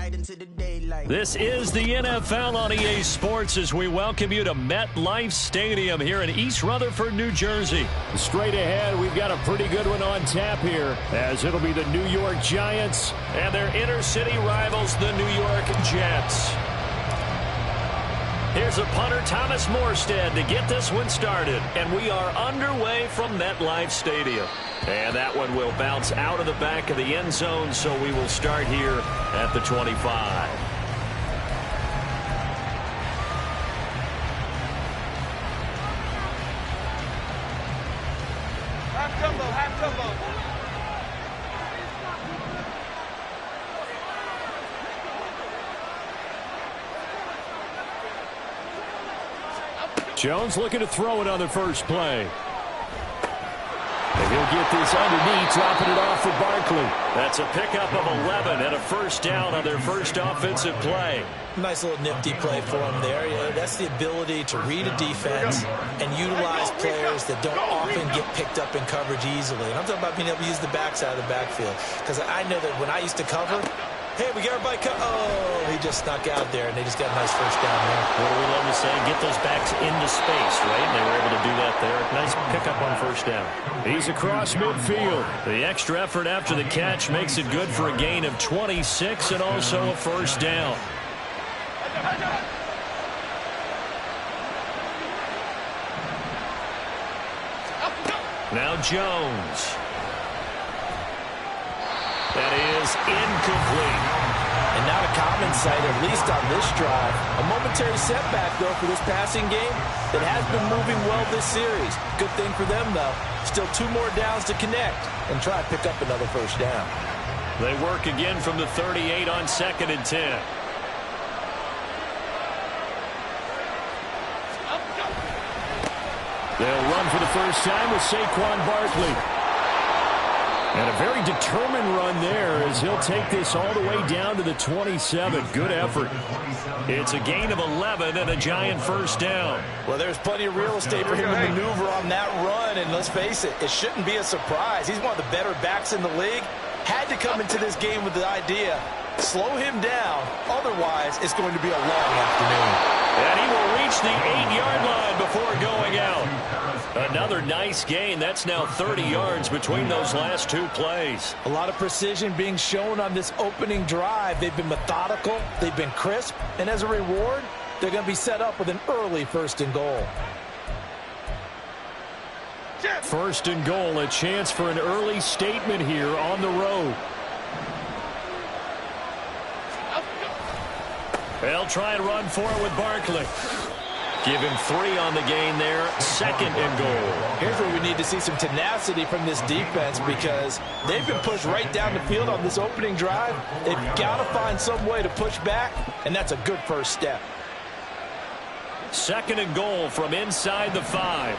right into the daylight. This is the NFL on EA Sports as we welcome you to MetLife Stadium here in East Rutherford, New Jersey. Straight ahead, we've got a pretty good one on tap here, as it'll be the New York Giants and their inner-city rivals, the New York Jets. Here's a punter, Thomas Morstead, to get this one started. And we are underway from MetLife Stadium. And that one will bounce out of the back of the end zone, so we will start here at the 25. Half jumbo, half jumbo. Jones looking to throw it on the first play. And he'll get this underneath, dropping it off for Barkley. That's a pickup of 11 and a first down on their first offensive play. Nice little nifty play for him there. That's the ability to read a defense and utilize players that don't often get picked up in coverage easily. And I'm talking about being able to use the backside of the backfield. Because I know that when I used to cover, hey, we got everybody oh, he just snuck out there, and they just got a nice first down there. What do we love to say? Get those backs into space, right? And they were able to do that there. Nice pickup on first down. He's across midfield. The extra effort after the catch makes it good for a gain of 26 and also a first down. Now Jones. That is incomplete. And not a common sight, at least on this drive. A momentary setback, though, for this passing game that has been moving well this series. Good thing for them, though. Still 2 more downs to connect and try to pick up another first down. They work again from the 38 on 2nd and 10. They'll run for the first time with Saquon Barkley. And a very determined run there as he'll take this all the way down to the 27. Good effort. It's a gain of 11 and a Giant first down. Well, there's plenty of real estate for him to maneuver on that run. And let's face it, it shouldn't be a surprise. He's one of the better backs in the league. Had to come into this game with the idea, slow him down. Otherwise, it's going to be a long afternoon. And he will reach the 8-yard line before going out. Another nice gain. That's now 30 yards between those last 2 plays. A lot of precision being shown on this opening drive. They've been methodical. They've been crisp. And as a reward, they're going to be set up with an early 1st and goal. 1st and goal, a chance for an early statement here on the road. They'll try and run for it with Barkley. Give him 3 on the gain there. 2nd and goal. Here's where we need to see some tenacity from this defense because they've been pushed right down the field on this opening drive. They've got to find some way to push back, and that's a good first step. 2nd and goal from inside the 5.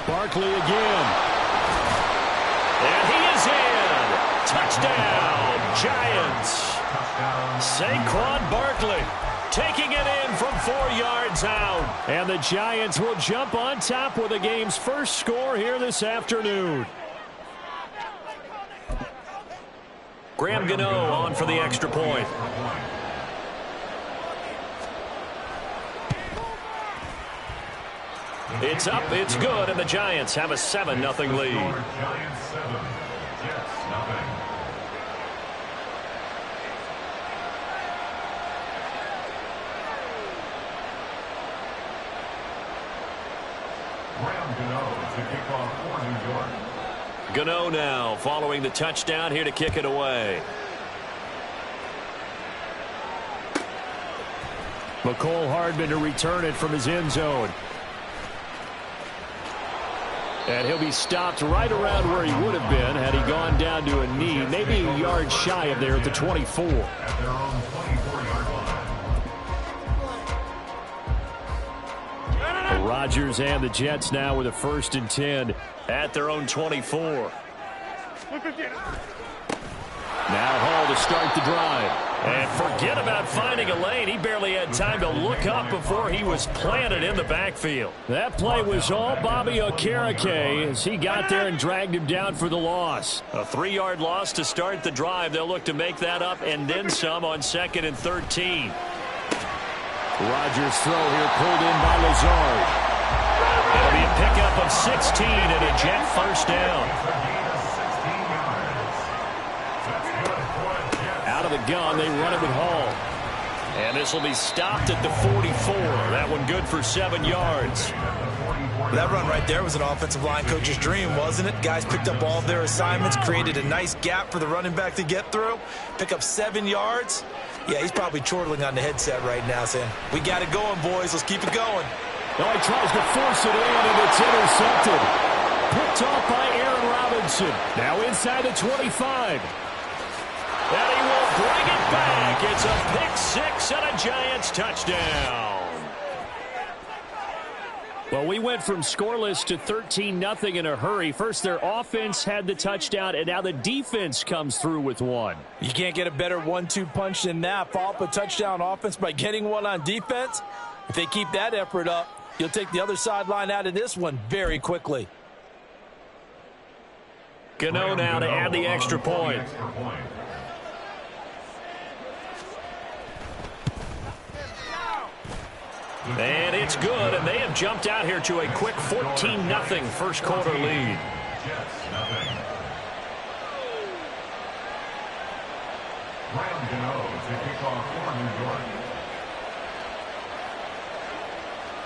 Barkley again. And he is in. Touchdown, Giants. Saquon Barkley taking it in from 4 yards out. And the Giants will jump on top with the game's first score here this afternoon. Graham Gano on for the extra point. It's up, it's good, and the Giants have a 7-0 lead. Gano now following the touchdown here to kick it away. McCole Hardman to return it from his end zone. And he'll be stopped right around where he would have been had he gone down to a knee, maybe a yard shy of there at the 24. Rodgers and the Jets now with a 1st and 10 at their own 24. Now Hall to start the drive. And forget about finding a lane. He barely had time to look up before he was planted in the backfield. That play was all Bobby Okereke as he got there and dragged him down for the loss. A 3-yard loss to start the drive. They'll look to make that up and then some on 2nd and 13. Rodgers' throw here pulled in by Lazard. It'll be a pickup of 16 and a Jet first down. Out of the gun, they run it with Hall. And this will be stopped at the 44. That one good for 7 yards. That run right there was an offensive line coach's dream, wasn't it? Guys picked up all of their assignments, created a nice gap for the running back to get through, pick up 7 yards. Yeah, he's probably chortling on the headset right now saying, we got it going, boys. Let's keep it going. Oh, he tries to force it in, and it's intercepted. Picked off by Aaron Robinson. Now inside the 25. And he will bring it back. It's a pick six and a Giants touchdown. Well, we went from scoreless to 13-0 in a hurry. First, their offense had the touchdown, and now the defense comes through with one. You can't get a better 1-2 punch than that. Follow up a touchdown offense by getting one on defense. If they keep that effort up, you'll take the other sideline out of this one very quickly. Gano now to add the extra point. And it's good, and they have jumped out here to a quick 14-0 first quarter lead.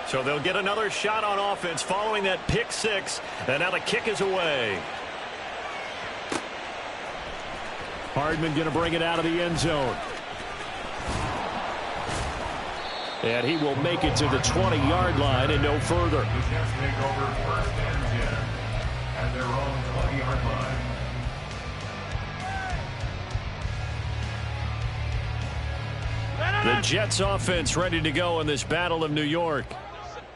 So they'll get another shot on offense following that pick six, and now the kick is away. Hardman going to bring it out of the end zone. And he will make it to the 20-yard line and no further. The Jets offense ready to go in this Battle of New York.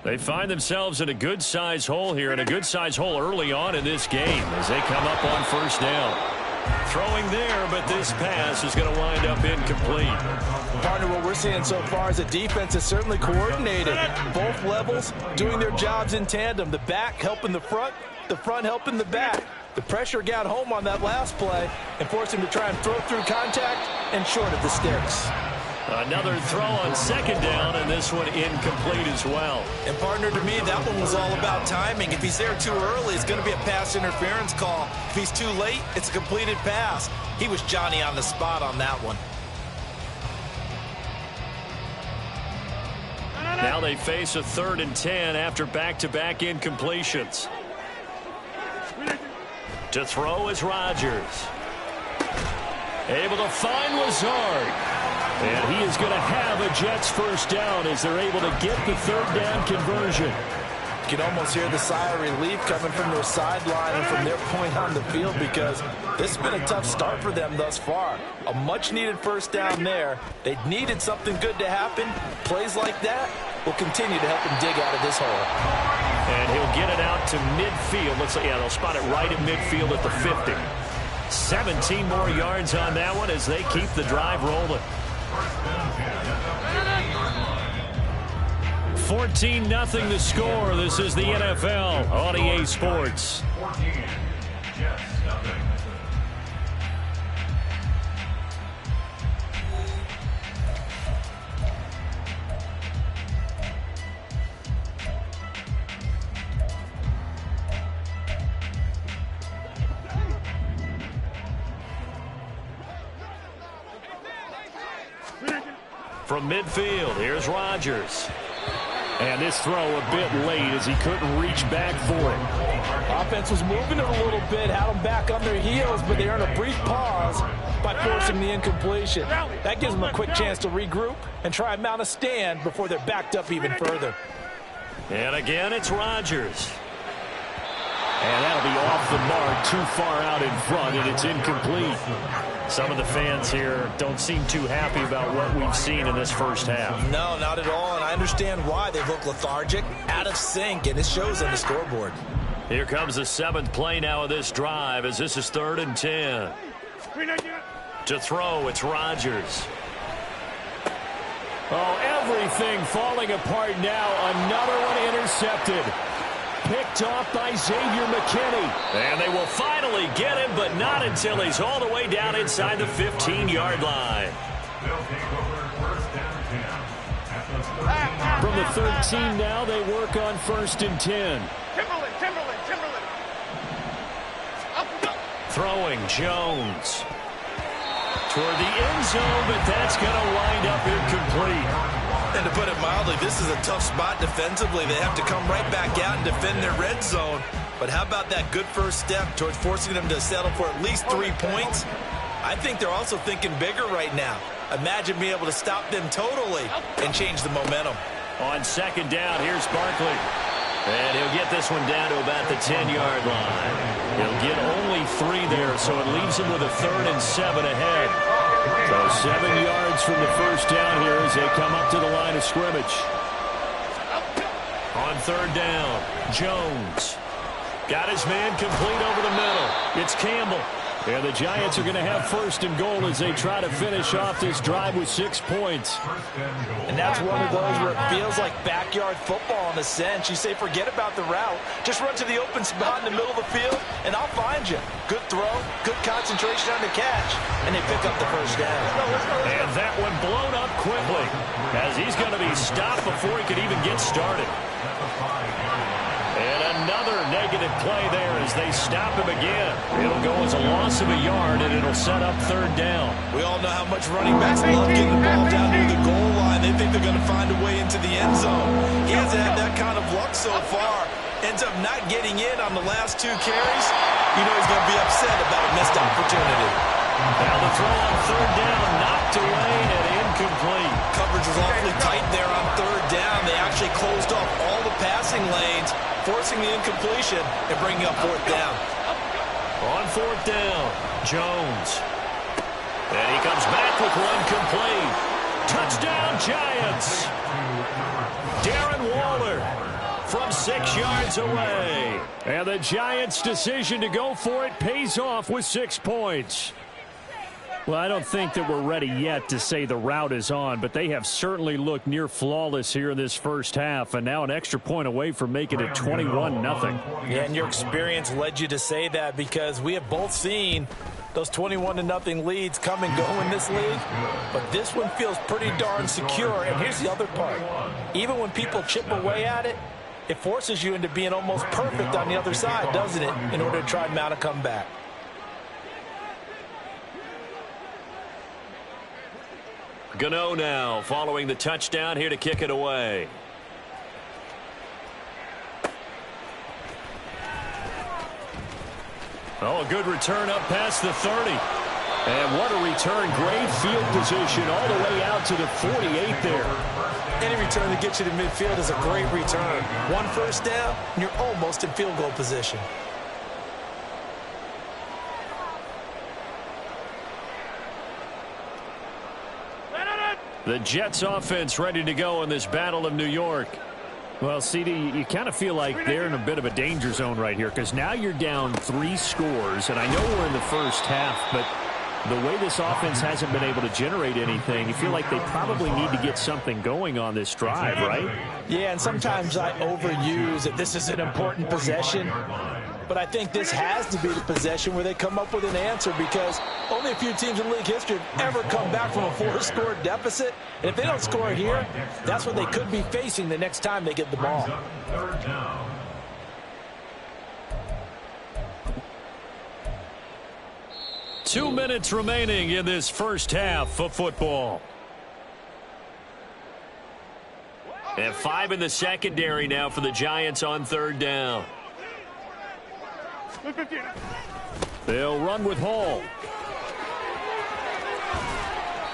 They find themselves in a good-sized hole here, and a good-sized hole early on in this game as they come up on first down. Throwing there, but this pass is going to wind up incomplete. Partner, what we're seeing so far is the defense is certainly coordinated. Both levels doing their jobs in tandem. The back helping the front helping the back. The pressure got home on that last play and forced him to try and throw through contact and short of the sticks. Another throw on second down, and this one incomplete as well. And partner, to me, that one was all about timing. If he's there too early, it's going to be a pass interference call. If he's too late, it's a completed pass. He was Johnny on the spot on that one. Now they face a 3rd and 10 after back-to-back incompletions. To throw is Rodgers. Able to find Lazard. And he is going to have a Jets first down as they're able to get the 3rd down conversion. You can almost hear the sigh of relief coming from their sideline and from their point on the field because this has been a tough start for them thus far. A much-needed first down there. They needed something good to happen. Plays like that will continue to help them dig out of this hole. And he'll get it out to midfield. Looks like, yeah, they'll spot it right at midfield at the 50. 17 more yards on that one as they keep the drive rolling. 14-0 the score. This is the NFL on EA Sports. From midfield, here's Rodgers. And this throw a bit late as he couldn't reach back for it. Offense was moving it a little bit, had them back on their heels, but they earned a brief pause by forcing the incompletion. That gives them a quick chance to regroup and try and mount a stand before they're backed up even further. And again, it's Rodgers. And that'll be off the mark, too far out in front, and it's incomplete. Some of the fans here don't seem too happy about what we've seen in this first half. No, not at all, and I understand why. They look lethargic, out of sync, and it shows on the scoreboard. Here comes the 7th play now of this drive as this is 3rd and 10. To throw, it's Rodgers. Oh, everything falling apart now. Another one intercepted. Picked off by Xavier McKinney. And they will finally get him, but not until he's all the way down inside the 15-yard line. From the 13 now, they work on 1st and 10. Timberland. Throwing Jones toward the end zone, but that's going to wind up incomplete. And to put it mildly, this is a tough spot defensively. They have to come right back out and defend their red zone. But how about that good first step towards forcing them to settle for at least 3 points? I think they're also thinking bigger right now. Imagine being able to stop them totally and change the momentum. On 2nd down, here's Barkley. And he'll get this one down to about the 10-yard line. He'll get only 3 there, so it leaves him with a 3rd and 7 ahead. So 7 yards from the first down here as they come up to the line of scrimmage. On 3rd down, Jones. Got his man complete over the middle. It's Campbell. And the Giants are going to have 1st and goal as they try to finish off this drive with 6 points. And that's one of those where it feels like backyard football in a sense. You say, forget about the route. Just run to the open spot in the middle of the field, and I'll find you. Good throw, good concentration on the catch, and they pick up the first down. And that one blown up quickly as he's going to be stopped before he could even get started. And another negative play there as they stop him again. It'll go as a loss of a yard, and it'll set up 3rd down. We all know how much running backs love getting the ball down near the goal line. They think they're going to find a way into the end zone. He hasn't had that kind of luck so far. Ends up not getting in on the last 2 carries. You know he's going to be upset about a missed opportunity. Now the throw on 3rd down, knocked away and incomplete. Coverage was awfully tight there on 3rd down. They actually closed off all the passing lanes, forcing the incompletion and bringing up 4th down. On 4th down, Jones. And he comes back with one complete. Touchdown, Giants. Darren Waller from 6 yards away. And the Giants' decision to go for it pays off with 6 points. Well, I don't think that we're ready yet to say the route is on, but they have certainly looked near flawless here in this first half, and now an extra point away from making it 21-0. Yeah, and your experience led you to say that because we have both seen those 21-0 leads come and go in this league, but this one feels pretty darn secure. And here's the other part. Even when people chip away at it, it forces you into being almost perfect on the other side, doesn't it, in order to try and mount a comeback. Gano now following the touchdown here to kick it away. Oh, a good return up past the 30. And what a return. Great field position all the way out to the 48 there. Any return that gets you to midfield is a great return. 1 first down, and you're almost in field goal position. The Jets offense ready to go in this Battle of New York. Well, CD, you kind of feel like they're in a bit of a danger zone right here because now you're down 3 scores, and I know we're in the first half, but the way this offense hasn't been able to generate anything, you feel like they probably need to get something going on this drive, right? Yeah, and sometimes I overuse that this is an important possession. But I think this has to be the possession where they come up with an answer because only a few teams in league history have ever come back from a 4-score deficit. And if they don't score here, that's what they could be facing the next time they get the ball. 2 minutes remaining in this first half of football. And 5 in the secondary now for the Giants on 3rd down. They'll run with Hall.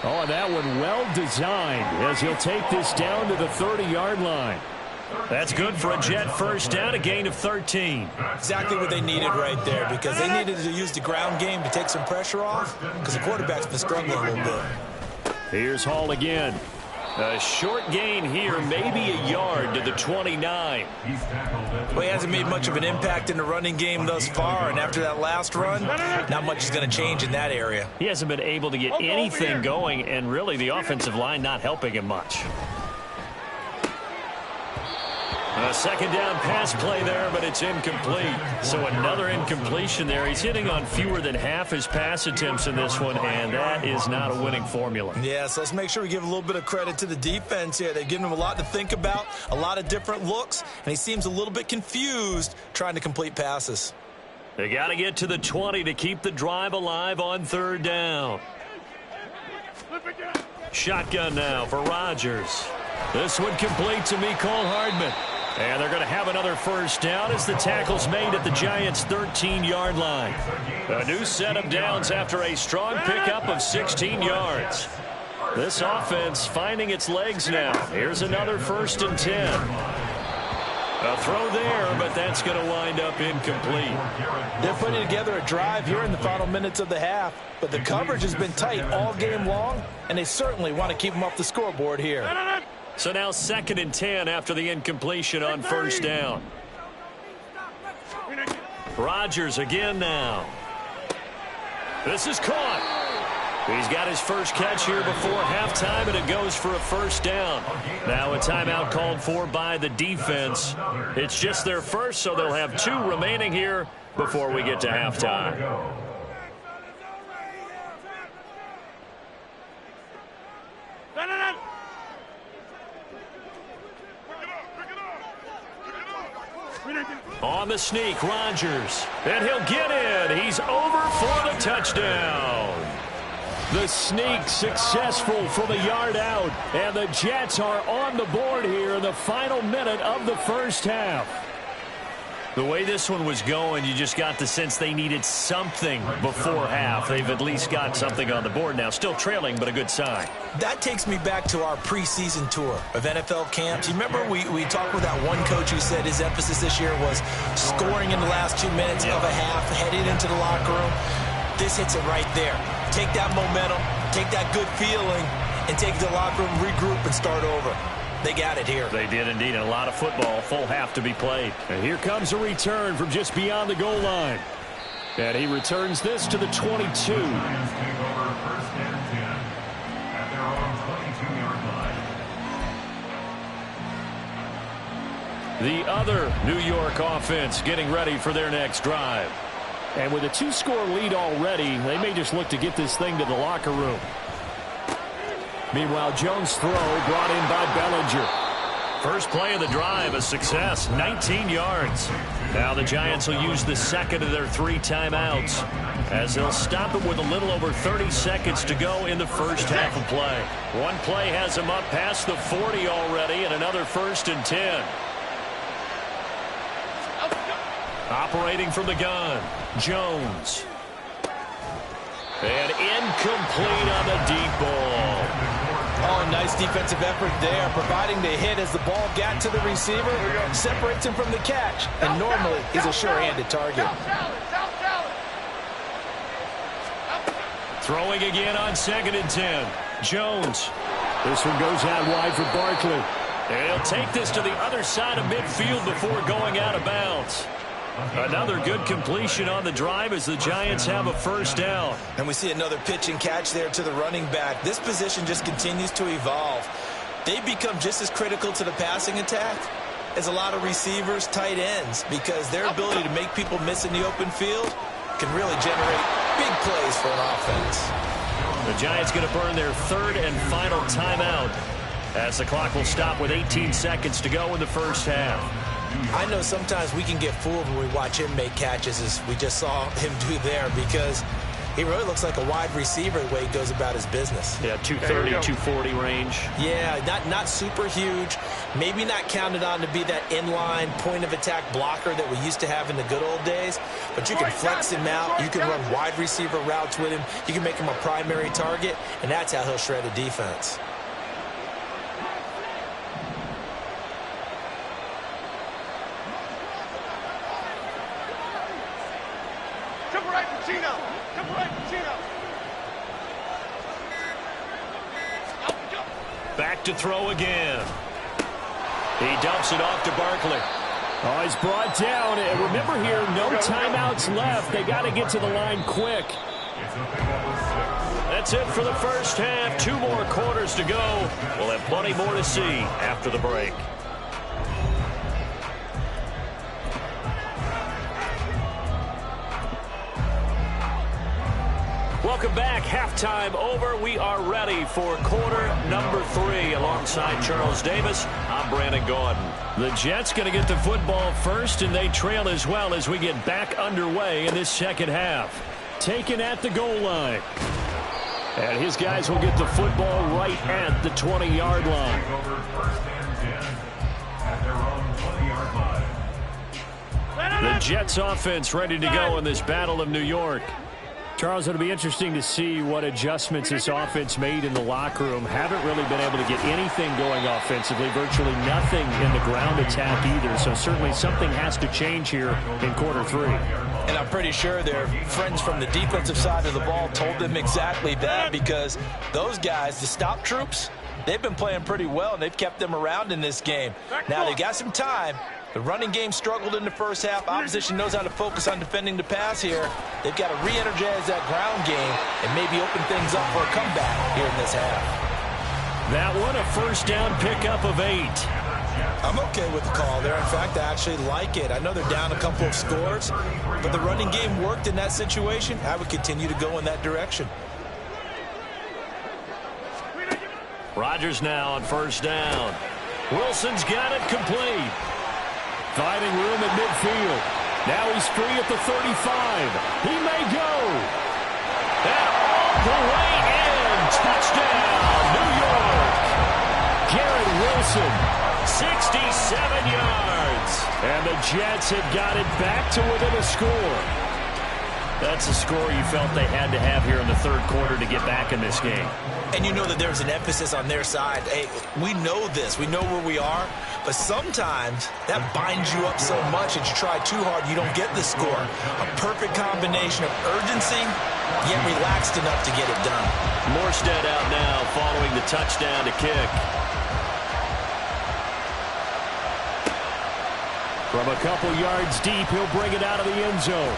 Oh, and that one well designed as he'll take this down to the 30-yard line. That's good for a Jet first down, a gain of 13. Exactly what they needed right there because they needed to use the ground game to take some pressure off because the quarterback's been struggling a little bit. Here's Hall again. A short gain here, maybe a yard to the 29. Well, he hasn't made much of an impact in the running game thus far, and after that last run, not much is going to change in that area. He hasn't been able to get anything going, and really the offensive line not helping him much. A second down pass play there, but it's incomplete. So another incompletion there. He's hitting on fewer than half his pass attempts in this one, and that is not a winning formula. Yeah, so let's make sure we give a little bit of credit to the defense here. They've given him a lot to think about, a lot of different looks, and he seems a little bit confused trying to complete passes. They got to get to the 20 to keep the drive alive on third down. Shotgun now for Rodgers. This one complete to Mecole Hardman. And they're going to have another first down as the tackle's made at the Giants' 13-yard line. A new set of downs after a strong pickup of 16 yards. This offense finding its legs now. Here's another 1st and 10. A throw there, but that's going to wind up incomplete. They're putting together a drive here in the final minutes of the half, but the coverage has been tight all game long, and they certainly want to keep them off the scoreboard here. So now 2nd and 10 after the incompletion on first down. Rodgers again now. This is caught. He's got his first catch here before halftime, and it goes for a first down. Now a timeout called for by the defense. It's just their first, so they'll have 2 remaining here before we get to halftime. On the sneak, Rodgers. And he'll get in. He's over for the touchdown. The sneak successful from a yard out. And the Jets are on the board here in the final minute of the first half. The way this one was going, you just got the sense they needed something before half. They've at least got something on the board now. Still trailing, but a good sign. That takes me back to our preseason tour of NFL camps. You remember we talked with that one coach who said his emphasis this year was scoring in the last 2 minutes of a half, heading into the locker room. This hits it right there. Take that momentum, take that good feeling, and take it to the locker room, regroup, and start over. They got it here. They did indeed. And a lot of football, full half to be played. And here comes a return from just beyond the goal line. And he returns this to the 22. The other New York offense getting ready for their next drive. And with a 2-score lead already, they may just look to get this thing to the locker room. Meanwhile, Jones' throw brought in by Bellinger. First play of the drive, a success, 19 yards. Now the Giants will use the second of their 3 timeouts as they'll stop it with a little over 30 seconds to go in the first half of play. One play has them up past the 40 already, and another 1st and 10. Operating from the gun, Jones. And incomplete on the deep ball. Oh, nice defensive effort there, providing the hit as the ball got to the receiver, separates him from the catch, and normally he's a sure-handed target. Throwing again on 2nd and 10. Jones. This one goes out wide for Barkley. And he'll take this to the other side of midfield before going out of bounds. Another good completion on the drive as the Giants have a first down. And we see another pitch and catch there to the running back. This position just continues to evolve. They've become just as critical to the passing attack as a lot of receivers, tight ends, because their ability to make people miss in the open field can really generate big plays for an offense. The Giants going to burn their 3rd and final timeout as the clock will stop with 18 seconds to go in the first half. I know sometimes we can get fooled when we watch him make catches, as we just saw him do there, because he really looks like a wide receiver the way he goes about his business. Yeah, 230, 240 range. Yeah, not super huge. Maybe not counted on to be that inline point-of-attack blocker that we used to have in the good old days. But you can flex him out. You can run wide receiver routes with him. You can make him a primary target, and that's how he'll shred a defense. Back to throw again. He dumps it off to Barkley. Oh, he's brought down. And remember here, no timeouts left. They got to get to the line quick. That's it for the first half. 2 more quarters to go. We'll have plenty more to see after the break. Welcome back. Halftime over. We are ready for quarter number 3. Alongside Charles Davis, I'm Brandon Gordon. The Jets going to get the football first, and they trail as well as we get back underway in this second half. Taken at the goal line. And his guys will get the football right at the 20-yard line. The Jets offense ready to go in this Battle of New York. Charles, it'll be interesting to see what adjustments this offense made in the locker room. Haven't really been able to get anything going offensively, virtually nothing in the ground attack either. So certainly something has to change here in quarter 3. And I'm pretty sure their friends from the defensive side of the ball told them exactly that, because those guys, the stop troops, they've been playing pretty well, and they've kept them around in this game. Now they've got some time. The running game struggled in the first half. Opposition knows how to focus on defending the pass here. They've got to re-energize that ground game and maybe open things up for a comeback here in this half. That one, a first down pickup of 8. I'm okay with the call there. In fact, I actually like it. I know they're down a couple of scores, but the running game worked in that situation. I would continue to go in that direction. Rodgers now on first down. Wilson's got it complete. Finding room at midfield. Now he's free at the 35. He may go. And all the way in. Touchdown, New York. Garrett Wilson. 67 yards. And the Jets have got it back to within a score. That's a score you felt they had to have here in the third quarter to get back in this game. And you know that there's an emphasis on their side. Hey, we know this. We know where we are. But sometimes that binds you up so much that you try too hard, you don't get the score. A perfect combination of urgency, yet relaxed enough to get it done. Morstead out now following the touchdown to kick. From a couple yards deep, he'll bring it out of the end zone.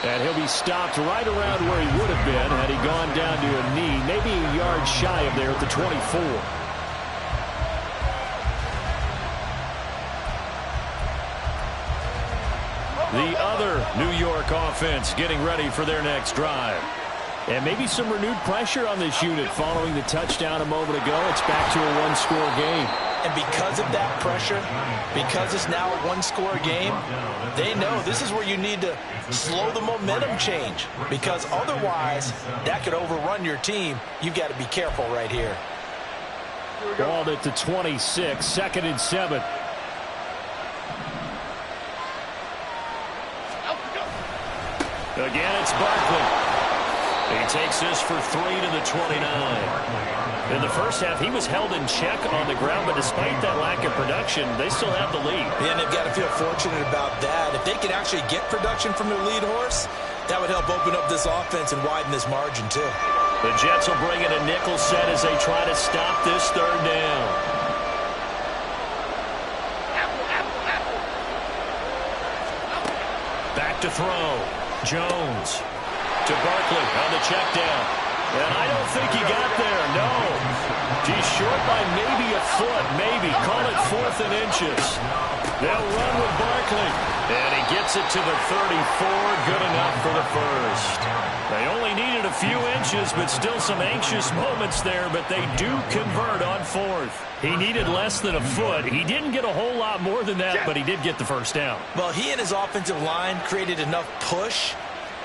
And he'll be stopped right around where he would have been had he gone down to a knee, maybe a yard shy of there at the 24. The other New York offense getting ready for their next drive. And maybe some renewed pressure on this unit following the touchdown a moment ago. It's back to a one-score game. And because of that pressure, because it's now a one-score game, they know this is where you need to slow the momentum change, because otherwise that could overrun your team. You've got to be careful right here. Ball at the 26, 2nd and 7. Again, it's Barkley. He takes this for 3 to the 29. In the first half, he was held in check on the ground, but despite that lack of production, they still have the lead. And they've got to feel fortunate about that. If they can actually get production from their lead horse, that would help open up this offense and widen this margin too. The Jets will bring in a nickel set as they try to stop this third down. Back to throw. Jones to Barkley on the check down. And I don't think he got there, no. He's short by maybe a foot, maybe. Call it 4th and inches. They'll run with Barkley. And he gets it to the 34, good enough for the first. They only needed a few inches, but still some anxious moments there, but they do convert on 4th. He needed less than a foot. He didn't get a whole lot more than that, but he did get the first down. Well, he and his offensive line created enough push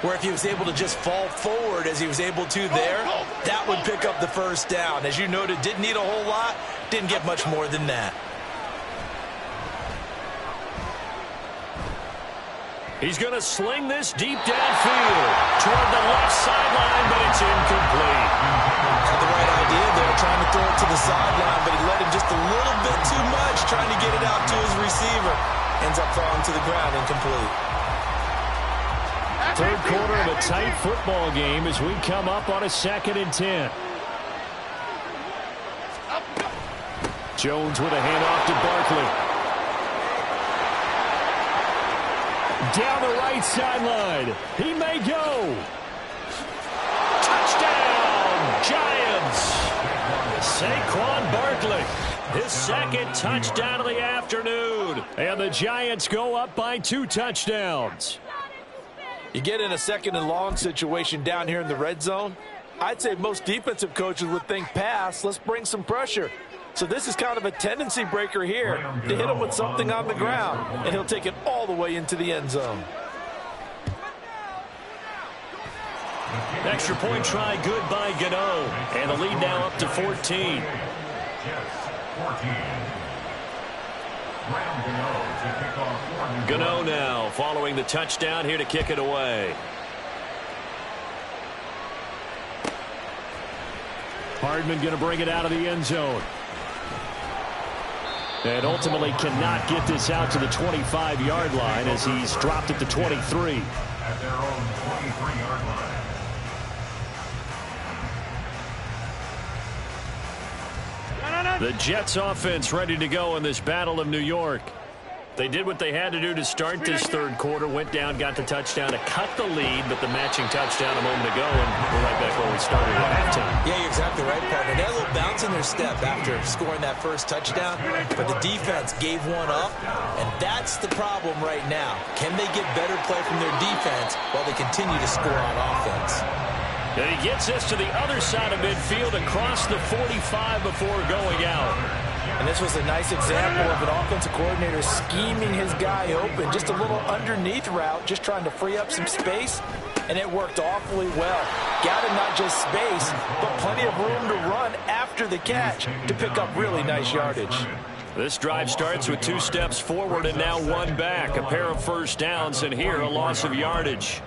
where if he was able to just fall forward as he was able to there, that would pick up the first down. As you noted, didn't need a whole lot, didn't get much more than that. He's going to sling this deep downfield toward the left sideline, but it's incomplete. Had the right idea there, trying to throw it to the sideline, but he led him just a little bit too much, trying to get it out to his receiver. Ends up falling to the ground, incomplete. Third quarter of a tight football game as we come up on a 2nd and 10. Jones with a handoff to Barkley. Down the right sideline. He may go. Touchdown, Giants. Saquon Barkley. His second touchdown of the afternoon. And the Giants go up by 2 touchdowns. You get in a second and long situation down here in the red zone. I'd say most defensive coaches would think pass. Let's bring some pressure. So this is kind of a tendency breaker here to hit him with something on the ground. And he'll take it all the way into the end zone. Extra point try good by Gano. And the lead now up to 14. Gano now following the touchdown here to kick it away. Hardman going to bring it out of the end zone. And ultimately cannot get this out to the 25-yard line as he's dropped it to 23. At their own 23-yard line. The Jets offense ready to go in this Battle of New York. They did what they had to do to start this third quarter. Went down, got the touchdown to cut the lead, but the matching touchdown a moment ago, and we're right back where we started at halftime. Yeah, you're exactly right, partner. They had a little bounce in their step after scoring that first touchdown, but the defense gave one up, and that's the problem right now. Can they get better play from their defense while they continue to score on offense? And he gets this to the other side of midfield across the 45 before going out. And this was a nice example of an offensive coordinator scheming his guy open. Just a little underneath route, just trying to free up some space, and it worked awfully well. Got him not just space, but plenty of room to run after the catch to pick up really nice yardage. This drive starts with 2 steps forward and now 1 back. A pair of first downs, and here a loss of yardage.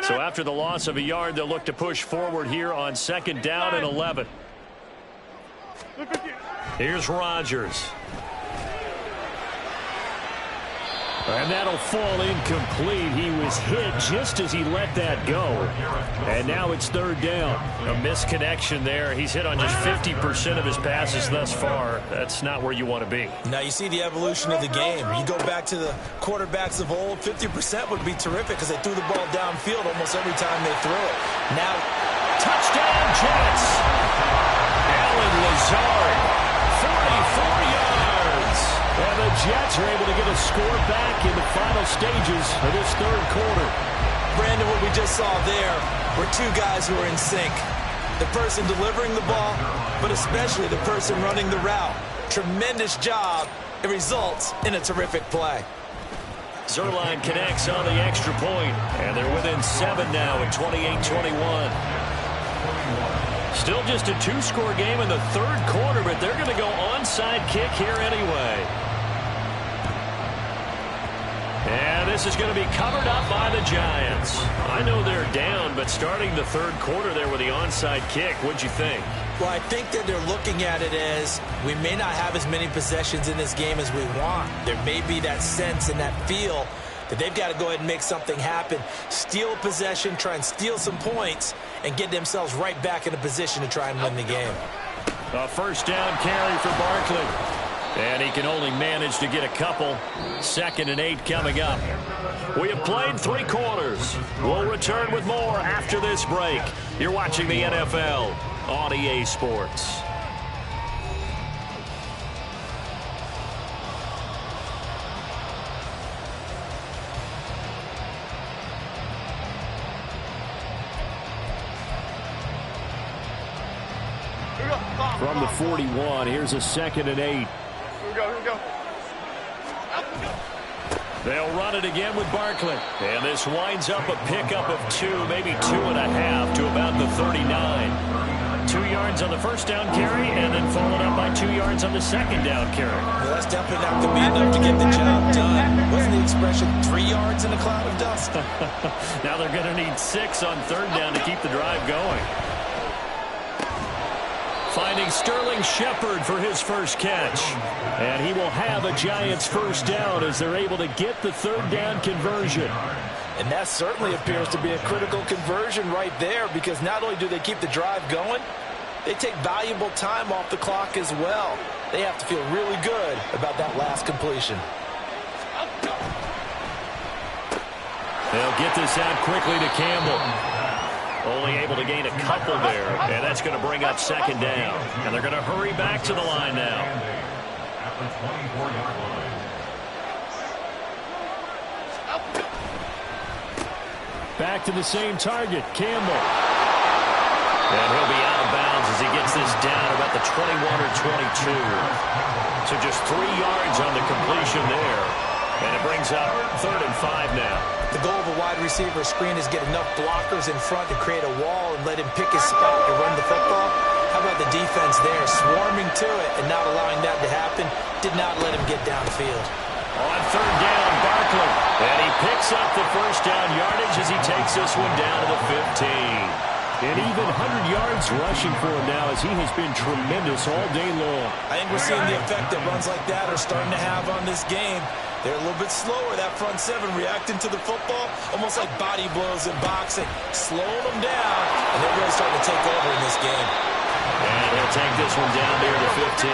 So after the loss of a yard, they'll look to push forward here on 2nd down and 11. Here's Rodgers. And that'll fall incomplete. He was hit just as he let that go. And now it's 3rd down. A misconnection there. He's hit on just 50% of his passes thus far. That's not where you want to be. Now you see the evolution of the game. You go back to the quarterbacks of old, 50% would be terrific because they threw the ball downfield almost every time they threw it. Now, touchdown Jets. Allen Lazard, 44 yards. And the Jets are able to get a score back in the final stages of this 3rd quarter. Brandon, what we just saw there were 2 guys who are in sync. The person delivering the ball, but especially the person running the route. Tremendous job. It results in a terrific play. Zerline connects on the extra point, and they're within 7 now at 28-21. Still just a 2-score game in the 3rd quarter, but they're going to go onside kick here anyway. And this is going to be covered up by the Giants. I know they're down, but starting the 3rd quarter there with the onside kick, what'd you think? Well, I think that they're looking at it as we may not have as many possessions in this game as we want. There may be that sense and that feel that they've got to go ahead and make something happen. Steal a possession, try and steal some points, and get themselves right back in a position to try and win the game. A first down carry for Barkley. And he can only manage to get a couple. 2nd and 8 coming up. We have played 3 quarters. We'll return with more after this break. You're watching the NFL on EA Sports. From the 41, here's a 2nd and 8. Here we go. They'll run it again with Barkley. And this winds up a pickup of 2, maybe 2.5 to about the 39. 2 yards on the first down carry, and then followed up by 2 yards on the 2nd down carry. Well, that's definitely not going to be enough to get the job done. Wasn't the expression 3 yards in a cloud of dust? Now they're going to need 6 on 3rd down to keep the drive going. Finding Sterling Shepard for his first catch. And he will have a Giants first down as they're able to get the 3rd down conversion. And that certainly appears to be a critical conversion right there, because not only do they keep the drive going, they take valuable time off the clock as well. They have to feel really good about that last completion. They'll get this out quickly to Campbell. Only able to gain a couple there, and that's going to bring up second down. And they're going to hurry back to the line now. At the 24-yard line. Back to the same target, Campbell. And he'll be out of bounds as he gets this down about the 21 or 22. So just 3 yards on the completion there. And it brings up 3rd and 5 now. The goal of a wide receiver screen is get enough blockers in front to create a wall and let him pick his spot to run the football. How about the defense there, swarming to it and not allowing that to happen? Did not let him get downfield. On 3rd down, Barkley. And he picks up the first down yardage as he takes this one down to the 15. And even 100 yards rushing for him now, as he has been tremendous all day long. I think we're seeing the effect that runs like that are starting to have on this game. They're a little bit slower, that front seven, reacting to the football, almost like body blows in boxing, slowing them down, and they're really starting to take over in this game. And he'll take this one down near the 15.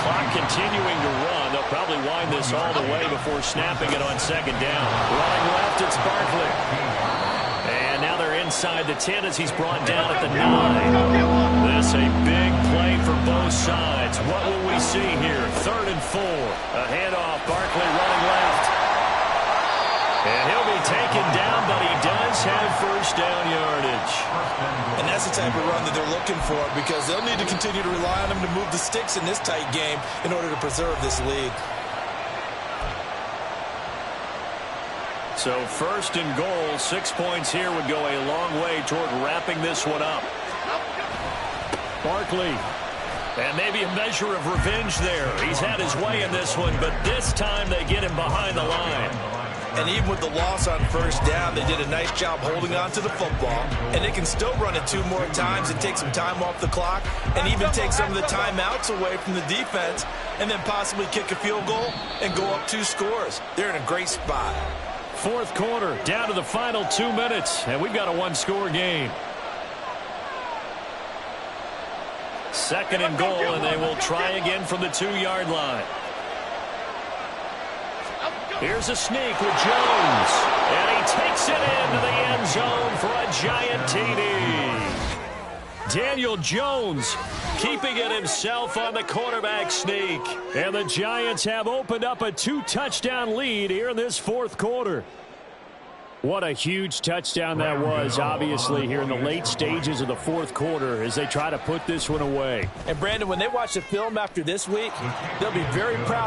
Clock continuing to run. They'll probably wind this all the way before snapping it on second down. Running left, it's Barkley. And now they're inside the 10 as he's brought down at the 9. This a big play for both sides. What will we see here? 3rd and 4. A handoff, Barkley running left. And he'll be taken down, but he does have first down yardage. And that's the type of run that they're looking for, because they'll need to continue to rely on him to move the sticks in this tight game in order to preserve this lead. So 1st and goal, 6 points here would go a long way toward wrapping this one up. Barkley. And maybe a measure of revenge there. He's had his way in this one, but this time they get him behind the line. And even with the loss on first down, they did a nice job holding on to the football. And they can still run it 2 more times and take some time off the clock, and even take some of the timeouts away from the defense, and then possibly kick a field goal and go up 2 scores. They're in a great spot. 4th quarter, down to the final 2 minutes, and we've got a 1-score game. 2nd and goal, and they will try again from the 2-yard line. Here's a sneak with Jones, and he takes it into the end zone for a giant TD. Daniel Jones keeping it himself on the quarterback sneak. And the Giants have opened up a 2-touchdown lead here in this 4th quarter. What a huge touchdown that was, obviously, here in the late stages of the 4th quarter as they try to put this one away. And, Brandon, when they watch the film after this week, they'll be very proud